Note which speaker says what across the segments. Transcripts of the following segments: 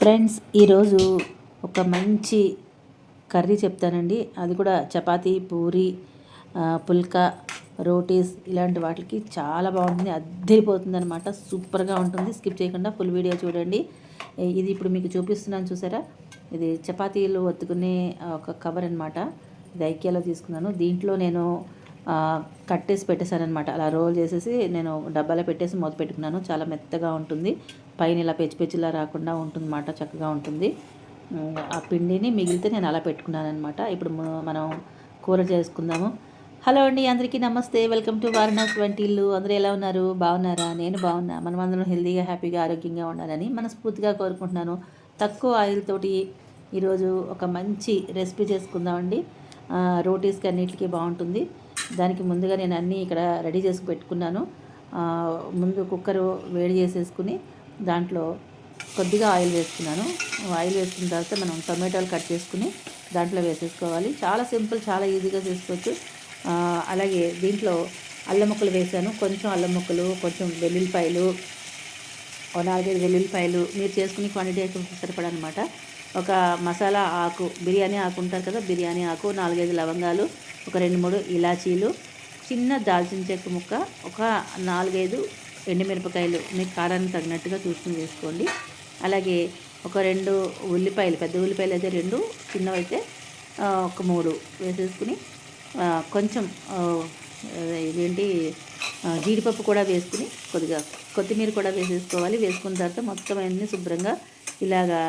Speaker 1: Friends, ఈరోజు ఒక మంచి కర్రీ చెప్తానండి. అది కూడా చపాతీ, పూరి, పుల్కా, రోటీస్ ఇలాంటి వాటికి చాలా బాగుంటుంది. అద్దరిపోతుంది అనమాట. సూపర్గా ఉంటుంది. స్కిప్ చేయకుండా ఫుల్ వీడియో చూడండి. ఇది ఇప్పుడు మీకు చూపిస్తున్నాను, చూసారా? ఇది చపాతీలు ఒత్తుకునే ఒక కవర్ అనమాట. ఇది ఐకియాలో తీసుకున్నాను. దీంట్లో నేను కట్టేసి పెట్టేశాను అనమాట. అలా రోల్ చేసేసి నేను డబ్బాలో పెట్టేసి మూత పెట్టుకున్నాను. చాలా మెత్తగా ఉంటుంది. పైన ఇలా పెచ్చిలా రాకుండా ఉంటుంది అన్నమాట. చక్కగా ఉంటుంది. ఆ పిండిని మిగిలితే నేను అలా పెట్టుకున్నాను అనమాట. ఇప్పుడు మనం కూర చేసుకుందాము. హలో అండి, అందరికీ నమస్తే. వెల్కమ్ టు వారణాసి వంటిల్లు. అందరూ ఎలా ఉన్నారు? బాగున్నారా? నేను బాగున్నా. మనం అందరం హెల్తీగా, హ్యాపీగా, ఆరోగ్యంగా ఉండాలని మనస్ఫూర్తిగా కోరుకుంటున్నాను. తక్కువ ఆయిల్ తోటి ఈరోజు ఒక మంచి రెసిపీ చేసుకుందామండి. రోటీస్కి అన్నిటికీ బాగుంటుంది. దానికి ముందుగా నేను అన్నీ ఇక్కడ రెడీ చేసి పెట్టుకున్నాను. ముందు కుక్కరు వేడి చేసేసుకుని దాంట్లో కొద్దిగా ఆయిల్ వేసుకున్నాను. ఆయిల్ వేసుకున్న తర్వాత మనం టొమాటోలు కట్ చేసుకుని దాంట్లో వేసేసుకోవాలి. చాలా సింపుల్, చాలా ఈజీగా చేసుకోవచ్చు. అలాగే దీంట్లో అల్లం ముక్కలు వేసాను. కొంచెం అల్లం ముక్కలు, కొంచెం వెల్లుల్లిపాయలు, 4-5 వెల్లుల్లిపాయలు మీరు చేసుకుని క్వాంటిటీ అయితే సరిపడనమాట. ఒక మసాలా ఆకు, బిర్యానీ ఆకు ఉంటారు కదా, బిర్యానీ ఆకు, 4-5 లవంగాలు, ఒక 2-3 ఇలాచీలు, చిన్న దాల్చిన చెక్క ముక్క, ఒక 4-5 ఎండుమిరపకాయలు మీకు కారానికి తగినట్టుగా చూసుకుని వేసుకోండి. అలాగే ఒక 2 ఉల్లిపాయలు, పెద్ద ఉల్లిపాయలు అయితే 2, చిన్నవైతే ఒక 3 వేసేసుకుని కొంచెం ఇదేంటి జీడిపప్పు కూడా వేసుకుని కొద్దిగా కొత్తిమీర కూడా వేసేసుకోవాలి. వేసుకున్న తర్వాత మొత్తం అన్నీ శుభ్రంగా ఇలాగా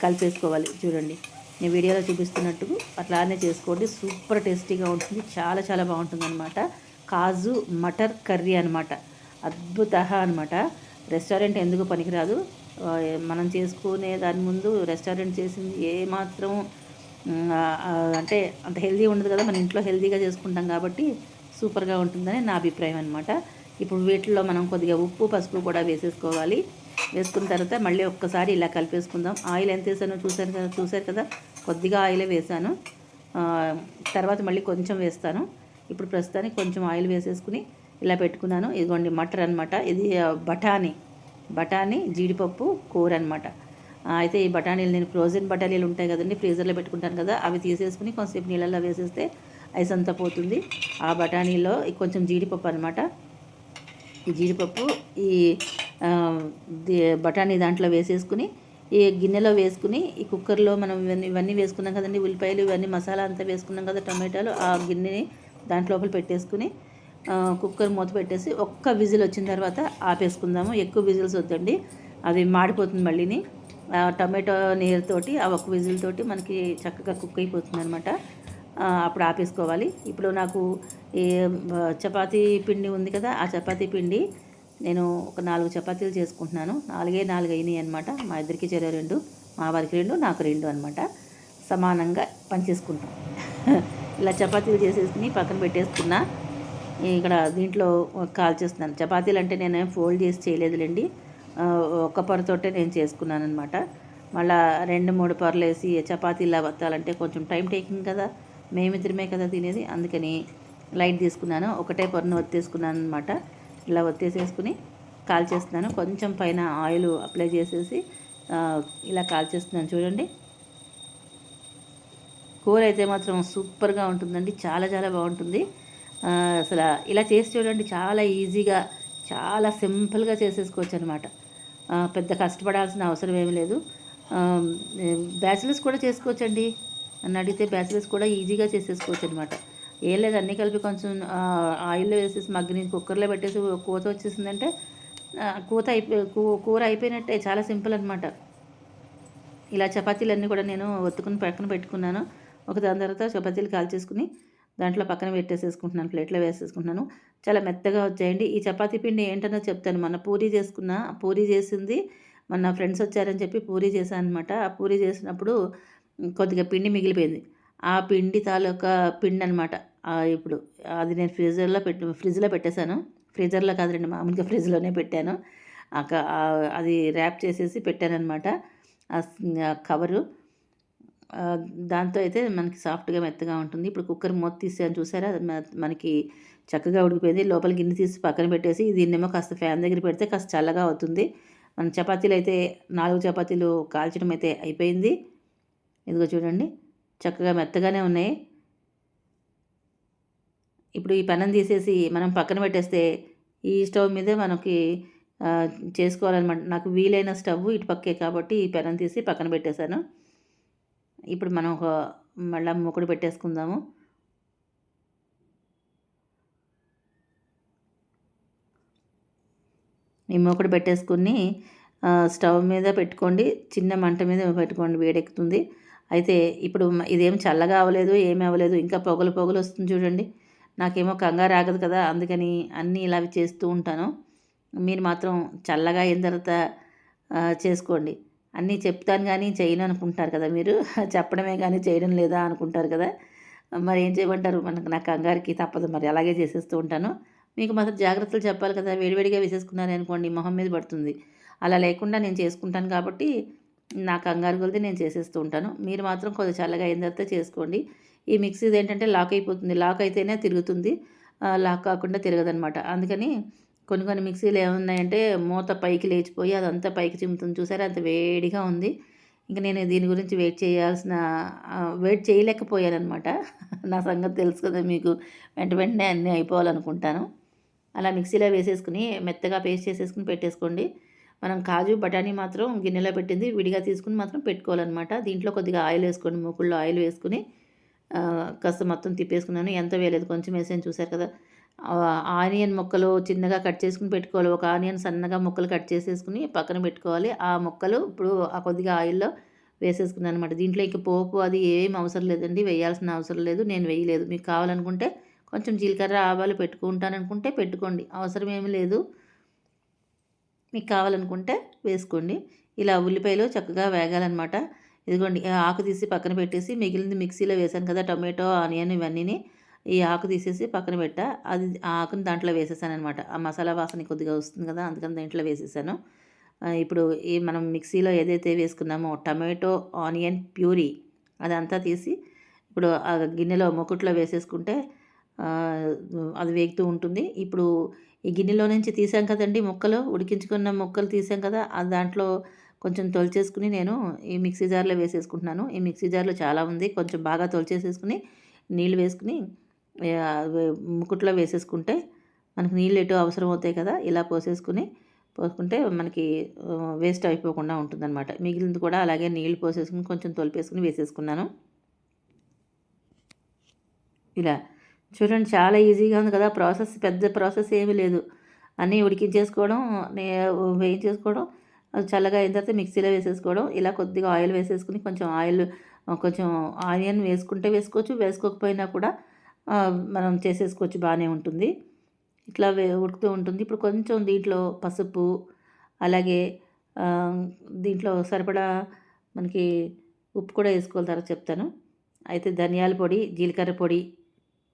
Speaker 1: కలిపేసుకోవాలి. చూడండి, నేను వీడియోలో చూపిస్తున్నట్టు అట్లానే చేసుకోండి. సూపర్ టేస్టీగా ఉంటుంది. చాలా చాలా బాగుంటుంది అనమాట. కాజు మటర్ కర్రీ అనమాట. అద్భుత అనమాట. రెస్టారెంట్ ఎందుకు పనికిరాదు. మనం చేసుకునే దాని ముందు రెస్టారెంట్ చేసింది ఏమాత్రం అంటే అంత హెల్తీ ఉండదు కదా. మన ఇంట్లో హెల్తీగా చేసుకుంటాం కాబట్టి సూపర్గా ఉంటుందని నా అభిప్రాయం అనమాట. ఇప్పుడు వీటిల్లో మనం కొద్దిగా ఉప్పు, పసుపు కూడా వేసేసుకోవాలి. వేసుకున్న తర్వాత మళ్ళీ ఒక్కసారి ఇలా కలిపేసుకుందాం. ఆయిల్ ఎంత వేసానో చూసారు కదా. కొద్దిగా ఆయిలే వేసాను. తర్వాత మళ్ళీ కొంచెం వేస్తాను. ఇప్పుడు ప్రస్తుతానికి కొంచెం ఆయిల్ వేసేసుకుని ఇలా పెట్టుకున్నాను. ఇదిగోండి మటర్ అనమాట. ఇది బఠానీ జీడిపప్పు కూర అనమాట. అయితే ఈ బఠానీలు నేను ఫ్రోజన్ బఠానీలు ఉంటాయి కదండి, ఫ్రీజర్లో పెట్టుకుంటాను కదా, అవి తీసేసుకుని కొంచెంసేపు నీళ్ళల్లో వేసేస్తే ఐస్ అంతా పోతుంది. ఆ బఠానీలో కొంచెం జీడిపప్పు అనమాట. ఈ జీడిపప్పు ఈ బఠానీ దాంట్లో వేసేసుకుని ఈ గిన్నెలో వేసుకుని ఈ కుక్కర్లో మనం ఇవన్నీ వేసుకున్నాం కదండి, ఉల్లిపాయలు ఇవన్నీ మసాలా అంతా వేసుకున్నాం కదా, టమాటాలు, ఆ గిన్నెని దాంట్లో లోపల పెట్టేసుకుని కుక్కర్ మూత పెట్టేసి ఒక్క విజిల్ వచ్చిన తర్వాత ఆపేసుకుందాము. ఎక్కువ విజిల్స్ వద్దండి, అది మాడిపోతుంది మళ్ళీని. టమాటో నీరుతోటి ఆ ఒక్క విజిల్ తోటి మనకి చక్కగా కుక్ అయిపోతుంది అనమాట. అప్పుడు ఆపేసుకోవాలి. ఇప్పుడు నాకు ఈ చపాతీ పిండి ఉంది కదా, ఆ చపాతీ పిండి నేను ఒక 4 చపాతీలు చేసుకుంటున్నాను. 4 అయినాయి అనమాట. మా ఇద్దరికి చెరో 2, మా వారికి 2, నాకు 2 అనమాట. సమానంగా పంచేసుకుంటాం. ఇలా చపాతీలు చేసేసుకుని పక్కన పెట్టేసుకున్నా. ఇక్కడ దీంట్లో కాల్చేస్తున్నాను. చపాతీలు అంటే నేను ఫోల్డ్ చేసి చేయలేదులేండి, ఒక్క పొరతోటే నేను చేసుకున్నాను అనమాట. మళ్ళీ 2-3 పొరలు వేసి చపాతీలా వత్తాలంటే కొంచెం టైం టేకింగ్ కదా, మేమిద్దరమే కదా తినేది, అందుకని లైట్ తీసుకున్నాను. ఒకటే పొరను ఒత్తేసుకున్నాను అనమాట. ఇలా ఒత్తేసేసుకుని కాల్చేస్తున్నాను. కొంచెం పైన ఆయిల్ అప్లై చేసేసి ఇలా కాల్చేస్తున్నాను. చూడండి, కూర అయితే మాత్రం సూపర్గా ఉంటుందండి. చాలా చాలా బాగుంటుంది. అసలు ఇలా చేసి చూడండి, చాలా ఈజీగా, చాలా సింపుల్గా చేసేసుకోవచ్చు అనమాట. పెద్ద కష్టపడాల్సిన అవసరం ఏమీ లేదు. బ్యాచిలర్స్ కూడా చేసుకోవచ్చండి. నన్ను అడిగితే బ్యాచిలర్స్ కూడా ఈజీగా చేసేసుకోవచ్చు అనమాట. ఏం లేదు, అన్నీ కలిపి కొంచెం ఆయిల్లో వేసేసి మగ్గని కుక్కర్లో పెట్టేసి కూత వచ్చేసిందంటే కూర అయిపోయినట్టే. చాలా సింపుల్ అనమాట. ఇలా చపాతీలన్నీ కూడా నేను ఒత్తుకుని పక్కన పెట్టుకున్నాను. ఒక దాని తర్వాత చపాతీలు కాల్చేసుకుని దాంట్లో పక్కన పెట్టేసేసుకుంటున్నాను, ప్లేట్లో వేసేసుకుంటున్నాను. చాలా మెత్తగా వచ్చాయండి. ఈ చపాతీ పిండి ఏంటన్నో చెప్తాను. మొన్న పూరీ చేసింది మొన్న ఫ్రెండ్స్ వచ్చారని చెప్పి పూరీ చేశాను అనమాట. ఆ పూరీ చేసినప్పుడు కొద్దిగా పిండి మిగిలిపోయింది. ఆ పిండి తాలూకా పిండి అనమాట. ఇప్పుడు అది నేను ఫ్రిడ్జ్లో పెట్టేశాను. ఫ్రీజర్లో కాదులేండి, మామూలుగా ఫ్రిడ్జ్లోనే పెట్టాను. అది ర్యాప్ చేసేసి పెట్టానమాట ఆ కవరు. దాంతో అయితే మనకి సాఫ్ట్గా మెత్తగా ఉంటుంది. ఇప్పుడు కుక్కర్ మూత తీసాను, చూసారా? మనకి చక్కగా ఉడికిపోయింది. లోపల గిన్నె తీసి పక్కన పెట్టేసి దీన్నేమో కాస్త ఫ్యాన్ దగ్గర పెడితే కాస్త చల్లగా అవుతుంది. మన చపాతీలు అయితే 4 చపాతీలు కాల్చడం అయితే అయిపోయింది. ఇదిగో చూడండి చక్కగా మెత్తగానే ఉన్నాయి. ఇప్పుడు ఈ పెనం తీసేసి మనం పక్కన పెట్టేస్తే ఈ స్టవ్ మీదే మనకి చేసుకోవాలన్నమాట. నాకు వీలైన స్టవ్ ఇటు పక్కే కాబట్టి ఈ పెనం తీసి పక్కన పెట్టేశాను. ఇప్పుడు మనం మళ్ళీ మూకుడు పెట్టేసుకుందాము. ఈ మూకుడు పెట్టేసుకుని స్టవ్ మీద పెట్టుకోండి, చిన్న మంట మీద పెట్టుకోండి, వేడెక్కుతుంది. అయితే ఇప్పుడు ఇదేం చల్లగా అవ్వలేదు, ఏమీ అవ్వలేదు, ఇంకా పొగలు పొగలు వస్తుంది చూడండి. నాకేమో కంగారు ఆగదు కదా, అందుకని అన్నీ ఇలా చేస్తూ ఉంటాను. మీరు మాత్రం చల్లగా అయిన తర్వాత చేసుకోండి. అన్నీ చెప్తాను కానీ చేయను అనుకుంటారు కదా మీరు. చెప్పడమే కానీ చేయడం లేదా అనుకుంటారు కదా. మరి ఏం చేయమంటారు, నా కంగారుకి తప్పదు, మరి అలాగే చేసేస్తూ ఉంటాను. మీకు మాత్రం జాగ్రత్తలు చెప్పాలి కదా, వేడివేడిగా వేసేసుకున్నాను అనుకోండి మొహం మీద పడుతుంది. అలా లేకుండా నేను చేసుకుంటాను కాబట్టి నా కంగారు కొలిది నేను చేసేస్తూ ఉంటాను. మీరు మాత్రం కొద్దిగా చల్లగా అయిన తర్వాత చేసుకోండి. ఈ మిక్సీది ఏంటంటే లాక్ అయిపోతుంది, లాక్ అయితేనే తిరుగుతుంది, లాక్ కాకుండా తిరగదనమాట. అందుకని కొన్ని మిక్సీలు ఏమున్నాయంటే మూత పైకి లేచిపోయి అదంతా పైకి చిమ్ముతుంది చూసారా, అంత వేడిగా ఉంది. ఇంక నేను దీని గురించి వెయిట్ చేయలేకపోయానమాట. నా సంగతి తెలుసు కదా మీకు, వెంటనే అన్నీ అయిపోవాలనుకుంటాను. అలా మిక్సీలో వేసేసుకుని మెత్తగా పేస్ట్ చేసేసుకుని పెట్టేసుకోండి. మనం కాజు బఠానీ మాత్రం గిన్నెలో పెట్టింది విడిగా తీసుకుని మాత్రం పెట్టుకోవాలన్నమాట. దీంట్లో కొద్దిగా ఆయిల్ వేసుకోండి, మూకుల్లో ఆయిల్ వేసుకుని కాస్త మొత్తం తిప్పేసుకున్నాను. ఎంత వేయలేదు, కొంచెం వేసాను చూసారు కదా. ఆనియన్ ముక్కలు చిన్నగా కట్ చేసుకుని పెట్టుకోవాలి. ఒక ఆనియన్ సన్నగా ముక్కలు కట్ చేసేసుకుని పక్కన పెట్టుకోవాలి. ఆ ముక్కలు ఇప్పుడు ఆ కొద్దిగా ఆయిల్లో వేసేసుకున్నాను అనమాట. దీంట్లో ఇంక పోపు అది ఏం అవసరం లేదండి, వేయాల్సిన అవసరం లేదు, నేను వేయలేదు. మీకు కావాలనుకుంటే కొంచెం జీలకర్ర ఆవాలు పెట్టుకుంటాననుకుంటే పెట్టుకోండి, అవసరం ఏమీ లేదు. మీకు కావాలనుకుంటే వేసుకోండి. ఇలా ఉల్లిపాయలు చక్కగా వేగాలన్నమాట. ఇదిగోండి ఆకు తీసి పక్కన పెట్టేసి మిగిలింది మిక్సీలో వేసాను కదా, టొమాటో ఆనియన్ ఇవన్నీని ఈ ఆకు తీసేసి పక్కన పెట్టా. అది ఆ ఆకుని దాంట్లో వేసేసాను అనమాట. ఆ మసాలా వాసన కొద్దిగా వస్తుంది కదా, అందుకని దాంట్లో వేసేసాను. ఇప్పుడు ఈ మనం మిక్సీలో ఏదైతే వేసుకున్నామో టమాటో ఆనియన్ ప్యూరీ అదంతా తీసి ఇప్పుడు ఆ గిన్నెలో మూకుట్లో వేసేసుకుంటే అది వేగుతూ ఉంటుంది. ఇప్పుడు ఈ గిన్నెలో నుంచి తీసాం కదండి ముక్కలు, ఉడికించుకున్న ముక్కలు తీసాం కదా, దాంట్లో కొంచెం తొలిచేసుకుని నేను ఈ మిక్సీ జార్లో వేసేసుకుంటున్నాను. ఈ మిక్సీ జార్లో చాలా ఉంది, కొంచెం బాగా తొలిచేసేసుకుని నీళ్ళు వేసుకుని ముకుట్లో వేసేసుకుంటే మనకి నీళ్ళు ఎటు అవసరం అవుతాయి కదా, ఇలా పోసుకుంటే మనకి వేస్ట్ అయిపోకుండా ఉంటుందన్నమాట. మిగిలింది కూడా అలాగే నీళ్ళు పోసేసుకుని కొంచెం తొలిపేసుకుని వేసేసుకున్నాను. ఇలా చూడండి చాలా ఈజీగా ఉంది కదా, పెద్ద ప్రాసెస్ ఏమీ లేదు. అన్నీ ఉడికించేసుకోవడం, వేయించేసుకోవడం, చల్లగా అయిన తర్వాత మిక్సీలో వేసేసుకోవడం. ఇలా కొద్దిగా ఆయిల్ వేసేసుకుని కొంచెం ఆనియన్ వేసుకుంటే వేసుకోవచ్చు, వేసుకోకపోయినా కూడా మనం చేసేసుకోవచ్చు, బాగానే ఉంటుంది. ఇట్లా ఉడుకుతూ ఉంటుంది. ఇప్పుడు కొంచెం దీంట్లో పసుపు, అలాగే దీంట్లో సరిపడా మనకి ఉప్పు కూడా వేసుకోవాలి, తర్వాత చెప్తాను. అయితే ధనియాల పొడి, జీలకర్ర పొడి,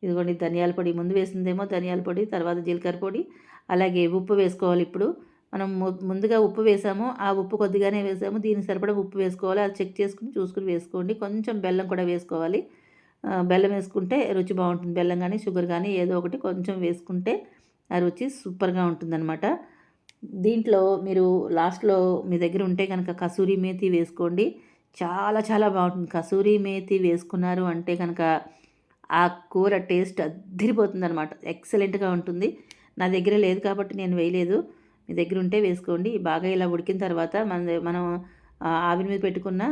Speaker 1: ఇదిగోండి ధనియాల పొడి ముందు వేసిందేమో ధనియాల పొడి, తర్వాత జీలకర్ర పొడి, అలాగే ఉప్పు వేసుకోవాలి. ఇప్పుడు మనం ముందుగా ఉప్పు వేసాము, ఆ ఉప్పు కొద్దిగానే వేసాము, దీనికి సరిపడా ఉప్పు వేసుకోవాలి. అది చెక్ చేసుకుని చూసుకుని వేసుకోండి. కొంచెం బెల్లం కూడా వేసుకోవాలి. బెల్లం వేసుకుంటే రుచి బాగుంటుంది. బెల్లం కానీ షుగర్ కానీ ఏదో ఒకటి కొంచెం వేసుకుంటే ఆ రుచి సూపర్గా ఉంటుందన్నమాట. దీంట్లో మీరు లాస్ట్లో మీ దగ్గర ఉంటే కనుక కసూరి మేతి వేసుకోండి, చాలా చాలా బాగుంటుంది. కసూరి మేతి వేసుకున్నారు అంటే కనుక ఆ కూర టేస్ట్ అద్దిరిపోతుందనమాట, ఎక్సలెంట్గా ఉంటుంది. నా దగ్గర లేదు కాబట్టి నేను వేయలేదు, మీ దగ్గర ఉంటే వేసుకోండి. బాగా ఇలా ఉడికిన తర్వాత మనం ఆవిరి మీద పెట్టుకున్న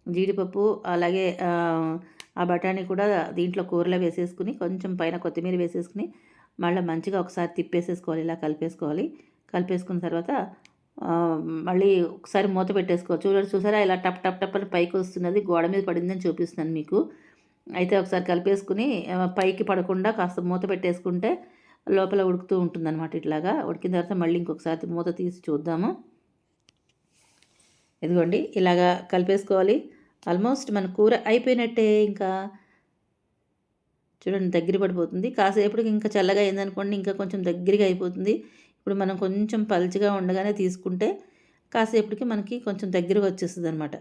Speaker 1: జీడిపప్పు, అలాగే ఆ బఠానీ కూడా దీంట్లో కూరలో వేసేసుకుని కొంచెం పైన కొత్తిమీర వేసేసుకుని మళ్ళీ మంచిగా ఒకసారి తిప్పేసేసుకోవాలి, ఇలా కలిపేసుకున్న తర్వాత మళ్ళీ ఒకసారి మూత పెట్టేసుకోవచ్చు. చూసారా ఇలా టప్ టప్ టప్ అని పైకి వస్తున్నది, గోడ మీద పడిందని చూపిస్తున్నాను మీకు. అయితే ఒకసారి కలిపేసుకుని పైకి పడకుండా కాస్త మూత పెట్టేసుకుంటే లోపల ఉడుకుతూ ఉంటుందన్నమాట. ఇట్లాగా ఉడికిన తర్వాత మళ్ళీ ఇంకొకసారి మూత తీసి చూద్దాము. ఇదిగోండి ఇలాగా కలిపేసుకోవాలి. ఆల్మోస్ట్ మన కూర అయిపోయినట్టే. ఇంకా చూడండి దగ్గర పడిపోతుంది. కాసేపటికి ఇంకా చల్లగా అయిందనుకోండి ఇంకా కొంచెం దగ్గరగా అయిపోతుంది. ఇప్పుడు మనం కొంచెం పలుచగా ఉండగానే తీసుకుంటే కాసేపటికి మనకి కొంచెం దగ్గరగా వచ్చేస్తుంది అనమాట.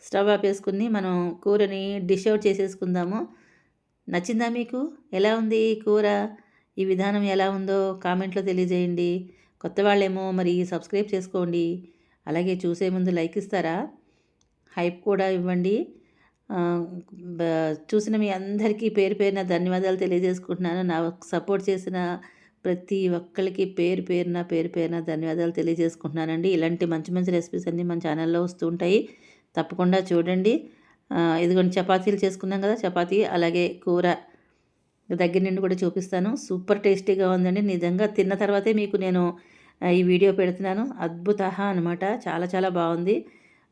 Speaker 1: స్టవ్ ఆపేసుకుని మనం కూరని డిష్ అవుట్ చేసేసుకుందాము. నచ్చిందా మీకు? ఎలా ఉంది కూర? ఈ విధానం ఎలా ఉందో కామెంట్లో తెలియజేయండి. కొత్త వాళ్ళేమో మరి సబ్స్క్రైబ్ చేసుకోండి. అలాగే చూసే ముందు లైక్ ఇస్తారా? హైప్ కూడా ఇవ్వండి. చూసిన మీ అందరికీ పేరు పేరున ధన్యవాదాలు తెలియజేసుకుంటున్నాను. సపోర్ట్ చేసిన ప్రతి ఒక్కళ్ళకి పేరు పేరున ధన్యవాదాలు తెలియజేసుకుంటున్నానండి. ఇలాంటి మంచి మంచి రెసిపీస్ అన్నీ మన ఛానల్లో వస్తూ ఉంటాయి. తప్పకుండా చూడండి. ఇదిగోండి చపాతీలు చేసుకున్నాం కదా, చపాతీ అలాగే కూర దగ్గర నుండి కూడా చూపిస్తాను. సూపర్ టేస్టీగా ఉందండి. నిజంగా తిన్న తర్వాతే మీకు నేను ఈ వీడియో పెడుతున్నాను. అద్భుతః అనమాట. చాలా చాలా బాగుంది.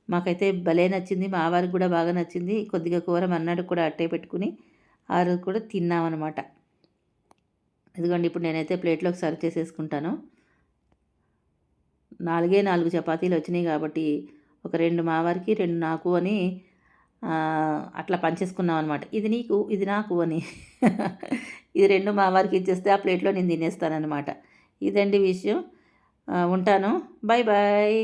Speaker 1: మాకైతే భలే నచ్చింది. మా వారికి కూడా బాగా నచ్చింది. కొద్దిగా కూర మర్నాడు కూడా అట్టే పెట్టుకుని ఆ రోజు కూడా తిన్నామన్నమాట. ఇదిగోండి ఇప్పుడు నేనైతే ప్లేట్లోకి సర్వ్ చేసేసుకుంటాను. 4 చపాతీలు వచ్చినాయి కాబట్టి ఒక 2 మా వారికి 2 నాకు అని అట్లా పంచేసుకున్నాం అనమాట. ఇది నీకు ఇది నాకు అని. ఇది 2 మా వారికి ఇచ్చేస్తే ఆ ప్లేట్లో నేను తినేస్తానన్నమాట. ఇదండి విషయం. ఉంటాను. Bye bye.